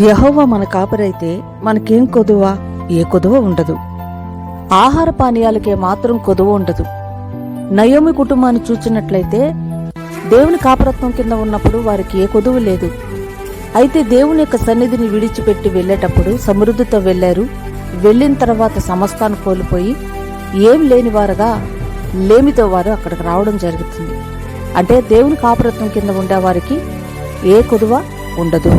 యెహోవా మన కాపరైతే మనకేం కొదువా? ఏ కొదువ ఉండదు. ఆహార పానీయాలకే మాత్రం కొదువ ఉండదు. నయోమి కుటుంబాన్ని చూచినట్లయితే దేవుని కాపరత్వం కింద ఉన్నప్పుడు వారికి ఏ కొదువ లేదు. అయితే దేవుని యొక్క సన్నిధిని విడిచిపెట్టి వెళ్లేటప్పుడు సమృద్ధితో వెళ్లారు. వెళ్లిన తర్వాత సమస్తాన్ని కోల్పోయి ఏం లేని వారుగా లేమితో వారు అక్కడికి రావడం జరుగుతుంది. అంటే దేవుని కాపరత్వం కింద ఉండేవారికి ఏ కొదువ ఉండదు.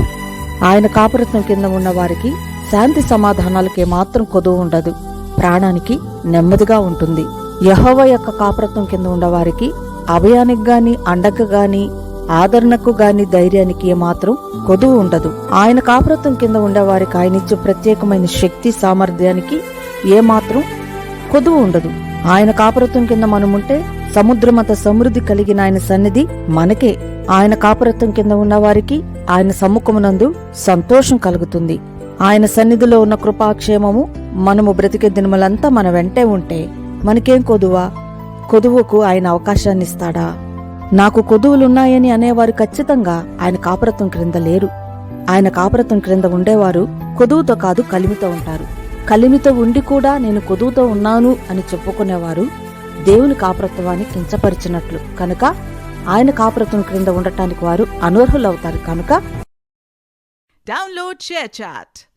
ఆయన కాపరత్వం కింద ఉన్న వారికి శాంతి సమాధానాలకే మాత్రం కొదువ ఉండదు. ప్రాణానికి నెమ్మదిగా ఉంటుంది. యెహోవా యొక్క కాపరత్వం కింద ఉన్నవారికి అభయానికి గాని, అండకు గాని, ఆదరణకు గాని, ధైర్యానికి ఏమాత్రం కొదువు ఉండదు. ఆయన కాపరత్వం కింద ఉండేవారికి ఆయనిచ్చే ప్రత్యేకమైన శక్తి సామర్థ్యానికి ఏమాత్రం కొదువు ఉండదు. ఆయన కాపరత్వం కింద మనముంటే సముద్రమంత సమృద్ధి కలిగిన ఆయన సన్నిధి మనకే. ఆయన కాపరత్వం కింద ఉన్నవారికి ఆయన సమ్ముఖమునందు సంతోషం కలుగుతుంది. ఆయన సన్నిధిలో ఉన్న కృపాక్షేమము మనము బ్రతికే దినములంతా మన వెంటే ఉంటే మనకేం కొదువా? కొదువుకు ఆయన అవకాశాన్నిస్తాడా? నాకు కొదువులున్నాయని అనేవారు ఖచ్చితంగా ఆయన కాపరత్వం క్రింద లేరు. ఆయన కాపరత్వం క్రింద ఉండేవారు కొదువుతో కాదు, కలిమితో ఉంటారు. కలిమితో ఉండి కూడా నేను కొదువుతో ఉన్నాను అని చెప్పుకునేవారు దేవుని కాపరత్వాన్ని కించపరిచినట్లు. కనుక ఆయన కాపరత్వం క్రింద ఉండటానికి వారు అనర్హులవుతారు. కనుక డౌన్లోడ్ షేర్ చాట్.